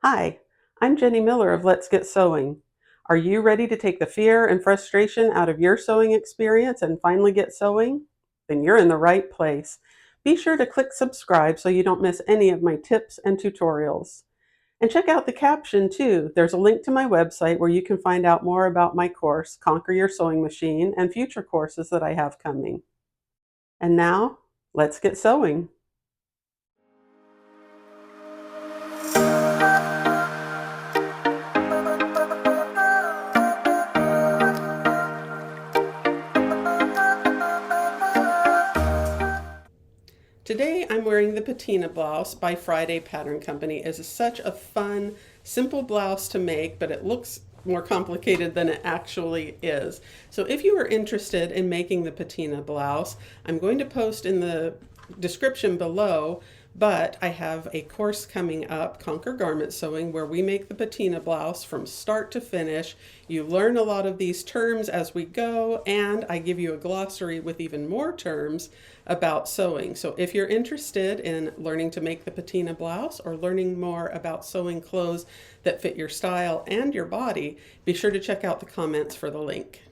Hi, I'm Jenny Miller of Let's Get Sewing. Are you ready to take the fear and frustration out of your sewing experience and finally get sewing? Then you're in the right place. Be sure to click subscribe so you don't miss any of my tips and tutorials. And check out the caption too. There's a link to my website where you can find out more about my course, Conquer Your Sewing Machine, and future courses that I have coming. And now, let's get sewing. Today I'm wearing the patina blouse by Friday Pattern Company. It's such a fun, simple blouse to make, but it looks more complicated than it actually is. So if you are interested in making the patina blouse, I'm going to post in the description below, but I have a course coming up, Conquer Garment Sewing, where we make the patina blouse from start to finish. You learn a lot of these terms as we go, and I give you a glossary with even more terms about sewing. So if you're interested in learning to make the patina blouse or learning more about sewing clothes that fit your style and your body, be sure to check out the comments for the link.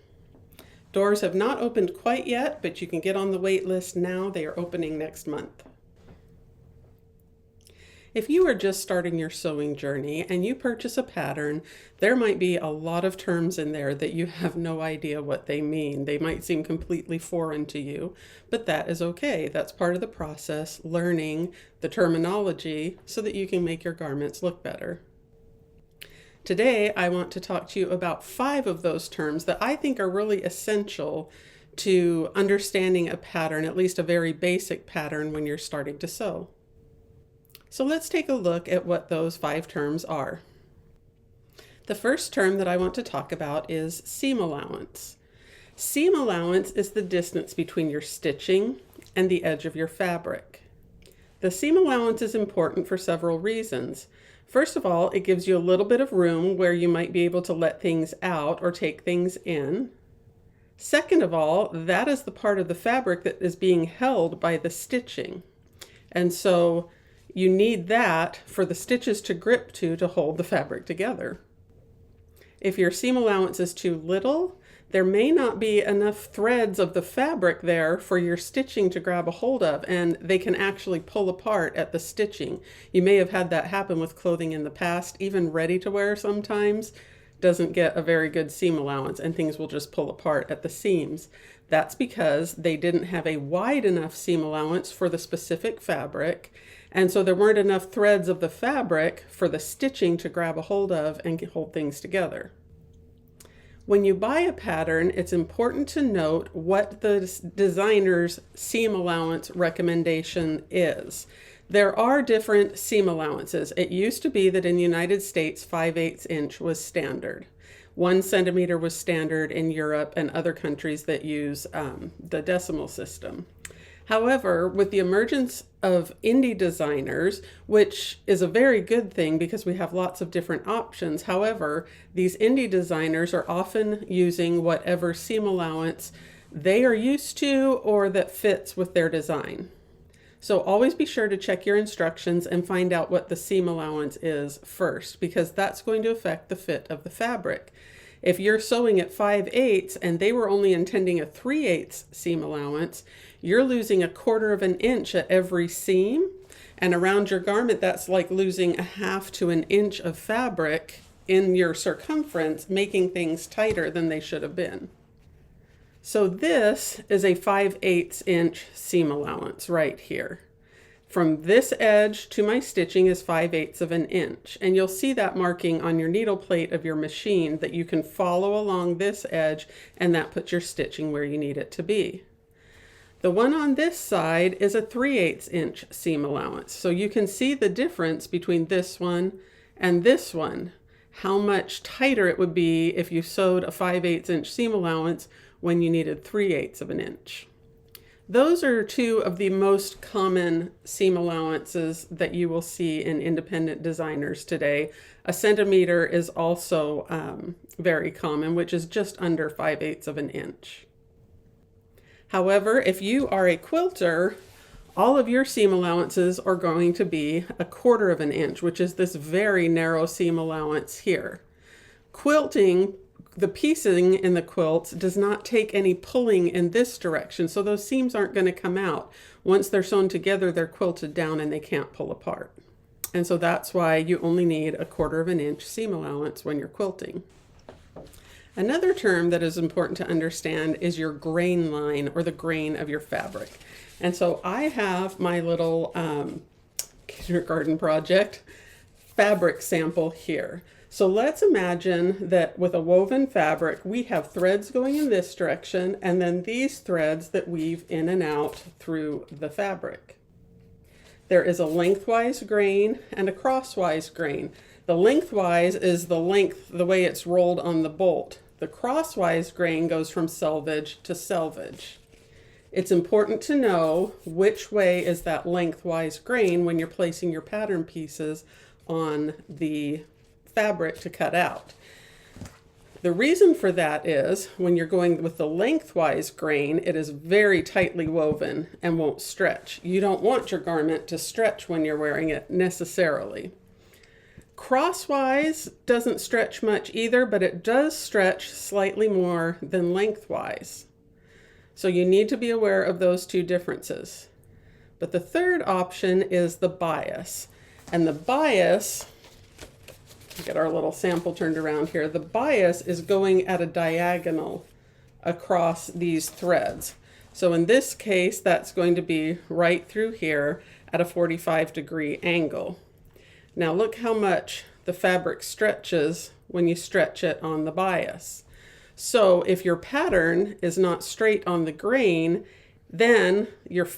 Doors have not opened quite yet, but you can get on the wait list now. They are opening next month. If you are just starting your sewing journey and you purchase a pattern, there might be a lot of terms in there that you have no idea what they mean. They might seem completely foreign to you, but that is okay. That's part of the process, learning the terminology so that you can make your garments look better. Today, I want to talk to you about 5 of those terms that I think are really essential to understanding a pattern, at least a very basic pattern when you're starting to sew. So let's take a look at what those 5 terms are. The first term that I want to talk about is seam allowance. Seam allowance is the distance between your stitching and the edge of your fabric. The seam allowance is important for several reasons. First of all, it gives you a little bit of room where you might be able to let things out or take things in. Second of all, that is the part of the fabric that is being held by the stitching. And so you need that for the stitches to grip to hold the fabric together. If your seam allowance is too little, there may not be enough threads of the fabric there for your stitching to grab a hold of, and they can actually pull apart at the stitching. You may have had that happen with clothing in the past. Even ready to wear sometimes doesn't get a very good seam allowance, and things will just pull apart at the seams. That's because they didn't have a wide enough seam allowance for the specific fabric, and so there weren't enough threads of the fabric for the stitching to grab a hold of and hold things together. When you buy a pattern, it's important to note what the designer's seam allowance recommendation is. There are different seam allowances. It used to be that in the United States, 5/8 inch was standard. 1 centimeter was standard in Europe and other countries that use the decimal system. However, with the emergence of indie designers, which is a very good thing because we have lots of different options, however, these indie designers are often using whatever seam allowance they are used to or that fits with their design. So always be sure to check your instructions and find out what the seam allowance is first, because that's going to affect the fit of the fabric. If you're sewing at 5/8 and they were only intending a 3/8 seam allowance, you're losing 1/4 of an inch at every seam. And around your garment, that's like losing 1/2 to an inch of fabric in your circumference, making things tighter than they should have been. So this is a 5/8 inch seam allowance right here. From this edge to my stitching is 5/8 of an inch, and you'll see that marking on your needle plate of your machine that you can follow along this edge, and that puts your stitching where you need it to be. The one on this side is a 3/8 inch seam allowance, so you can see the difference between this one and this one, how much tighter it would be if you sewed a 5/8 inch seam allowance when you needed 3/8 of an inch. Those are 2 of the most common seam allowances that you will see in independent designers today. A centimeter is also very common, which is just under 5/8 of an inch. However, if you are a quilter, All of your seam allowances are going to be 1/4 of an inch, which is this very narrow seam allowance here. Quilting, the piecing in the quilts does not take any pulling in this direction, so those seams aren't going to come out. Once they're sewn together, they're quilted down and they can't pull apart. And so that's why you only need 1/4 of an inch seam allowance when you're quilting. Another term that is important to understand is your grain line, or the grain of your fabric. And so I have my little kindergarten project fabric sample here. So let's imagine that with a woven fabric, we have threads going in this direction, and then these threads that weave in and out through the fabric. There is a lengthwise grain and a crosswise grain. The lengthwise is the length, the way it's rolled on the bolt. The crosswise grain goes from selvage to selvage. It's important to know which way is that lengthwise grain when you're placing your pattern pieces on the fabric to cut out. The reason for that is when you're going with the lengthwise grain, it is very tightly woven and won't stretch. You don't want your garment to stretch when you're wearing it necessarily. Crosswise doesn't stretch much either, but it does stretch slightly more than lengthwise. So you need to be aware of those two differences. But the third option is the bias. And the bias, get our little sample turned around here, the bias is going at a diagonal across these threads. So in this case, that's going to be right through here at a 45-degree angle. Now look how much the fabric stretches when you stretch it on the bias. So if your pattern is not straight on the grain, then your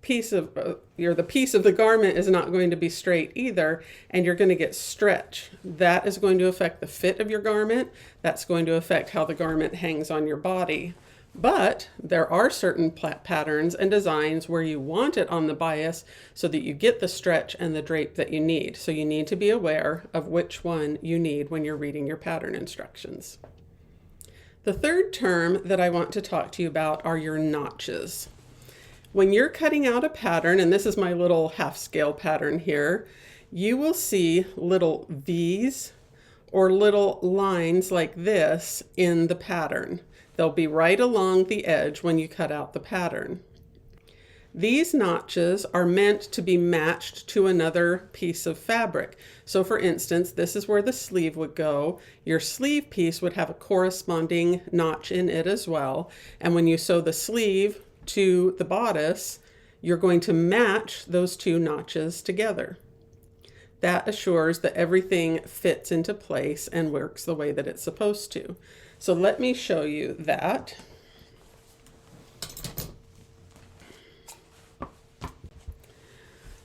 piece of the piece of the garment is not going to be straight either, and you're going to get stretch. That is going to affect the fit of your garment. That's going to affect how the garment hangs on your body. But there are certain patterns and designs where you want it on the bias so that you get the stretch and the drape that you need. So you need to be aware of which one you need when you're reading your pattern instructions. The third term that I want to talk to you about are your notches. When you're cutting out a pattern, and this is my little half scale pattern here, you will see little V's or little lines like this in the pattern. They'll be right along the edge when you cut out the pattern. These notches are meant to be matched to another piece of fabric. So for instance, this is where the sleeve would go. Your sleeve piece would have a corresponding notch in it as well. And when you sew the sleeve to the bodice, you're going to match those two notches together. That assures that everything fits into place and works the way that it's supposed to. So let me show you that.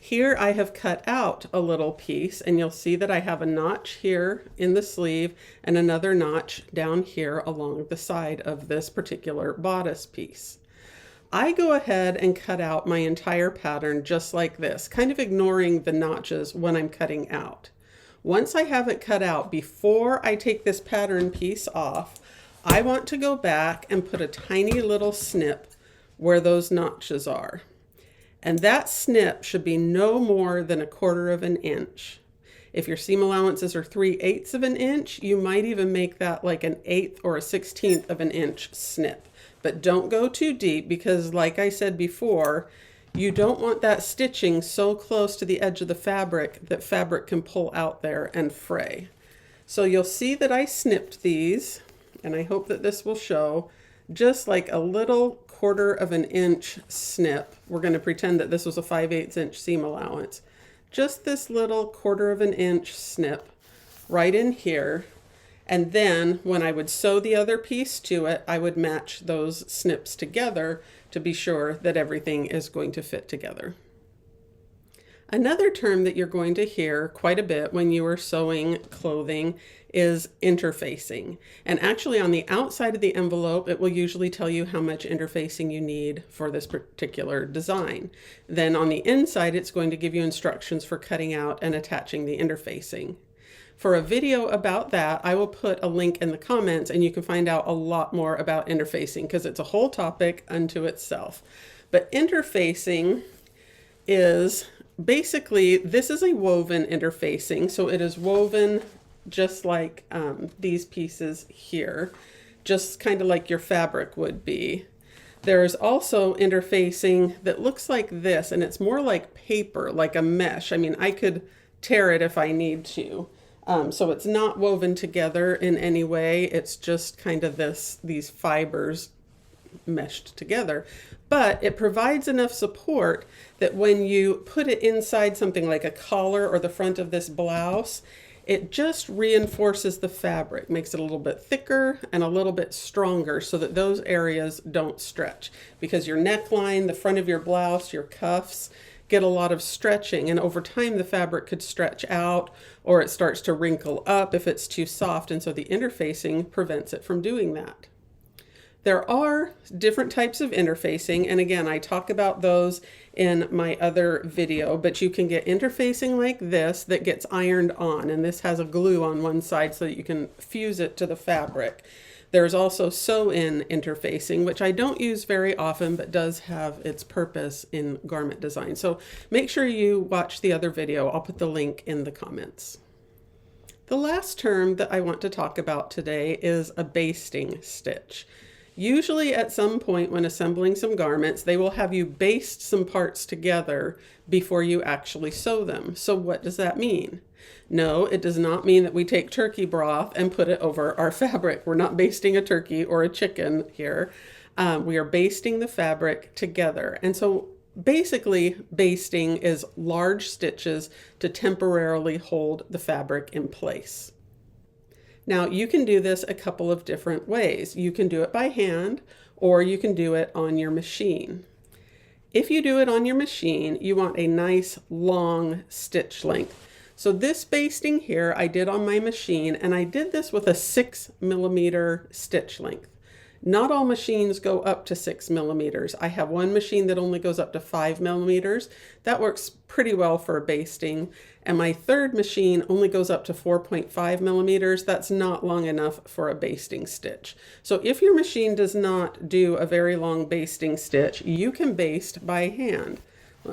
Here I have cut out a little piece, and you'll see that I have a notch here in the sleeve and another notch down here along the side of this particular bodice piece. I go ahead and cut out my entire pattern just like this, kind of ignoring the notches when I'm cutting out. Once I have it cut out, before I take this pattern piece off, I want to go back and put a tiny little snip where those notches are. And that snip should be no more than 1/4 of an inch. If your seam allowances are 3/8 of an inch, you might even make that like an 1/8 or a 1/16 of an inch snip. But don't go too deep because, like I said before, you don't want that stitching so close to the edge of the fabric that fabric can pull out there and fray. So you'll see that I snipped these, and I hope that this will show just like a little 1/4 of an inch snip. We're going to pretend that this was a 5/8 inch seam allowance. Just this little 1/4 of an inch snip right in here. And then when I would sew the other piece to it, I would match those snips together to be sure that everything is going to fit together. Another term that you're going to hear quite a bit when you are sewing clothing is interfacing. And actually on the outside of the envelope, it will usually tell you how much interfacing you need for this particular design. Then on the inside, it's going to give you instructions for cutting out and attaching the interfacing. For a video about that, I will put a link in the comments and you can find out a lot more about interfacing because it's a whole topic unto itself. But interfacing is basically, this is a woven interfacing. So it is woven just like these pieces here, just kind of like your fabric would be. There's also interfacing that looks like this, and it's more like paper, like a mesh. I mean, I could tear it if I need to. So it's not woven together in any way. It's just kind of these fibers meshed together. But it provides enough support that when you put it inside something like a collar or the front of this blouse, it just reinforces the fabric, makes it a little bit thicker and a little bit stronger so that those areas don't stretch. Because your neckline, the front of your blouse, your cuffs get a lot of stretching, and over time the fabric could stretch out or it starts to wrinkle up if it's too soft, and so the interfacing prevents it from doing that. There are different types of interfacing, and again, I talk about those in my other video, but you can get interfacing like this that gets ironed on, and this has a glue on one side so that you can fuse it to the fabric. There's also sew-in interfacing, which I don't use very often, but does have its purpose in garment design. So make sure you watch the other video. I'll put the link in the comments. The last term that I want to talk about today is a basting stitch. Usually at some point when assembling some garments, they will have you baste some parts together before you actually sew them. So what does that mean? No, it does not mean that we take turkey broth and put it over our fabric. We're not basting a turkey or a chicken here. We are basting the fabric together. And so basically, basting is large stitches to temporarily hold the fabric in place. Now, you can do this a couple of different ways. You can do it by hand, or you can do it on your machine. If you do it on your machine, you want a nice long stitch length. So this basting here I did on my machine, and I did this with a 6mm stitch length. Not all machines go up to 6mm. I have one machine that only goes up to 5mm. That works pretty well for a basting. And my third machine only goes up to 4.5mm. That's not long enough for a basting stitch. So if your machine does not do a very long basting stitch, you can baste by hand.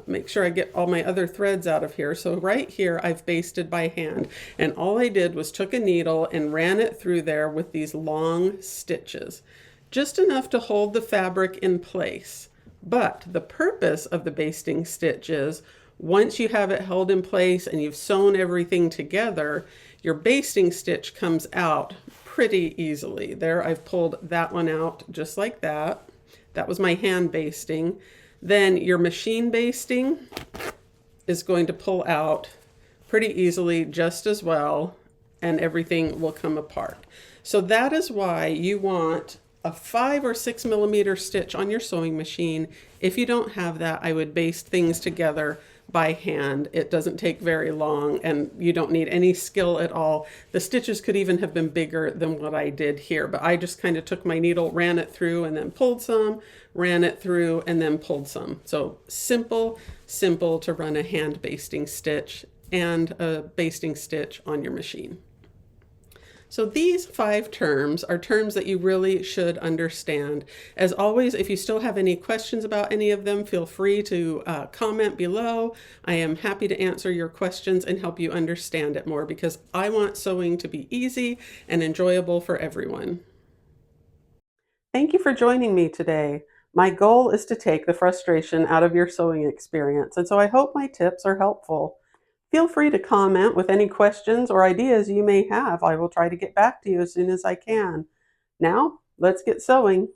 Make sure I get all my other threads out of here. So right here, I've basted by hand. And all I did was took a needle and ran it through there with these long stitches. Just enough to hold the fabric in place. But the purpose of the basting stitch is once you have it held in place and you've sewn everything together, your basting stitch comes out pretty easily. There, I've pulled that one out just like that. That was my hand basting. Then your machine basting is going to pull out pretty easily just as well, and everything will come apart. So that is why you want a 5 or 6mm stitch on your sewing machine. If you don't have that, I would baste things together by hand. It doesn't take very long, and you don't need any skill at all. The stitches could even have been bigger than what I did here, but I just kind of took my needle, ran it through, and then pulled some, ran it through, and then pulled some. So simple to run a hand basting stitch and a basting stitch on your machine. So these 5 terms are terms that you really should understand. As always, if you still have any questions about any of them, feel free to comment below. I am happy to answer your questions and help you understand it more, because I want sewing to be easy and enjoyable for everyone. Thank you for joining me today. My goal is to take the frustration out of your sewing experience, and so I hope my tips are helpful. Feel free to comment with any questions or ideas you may have. I will try to get back to you as soon as I can. Now, let's get sewing.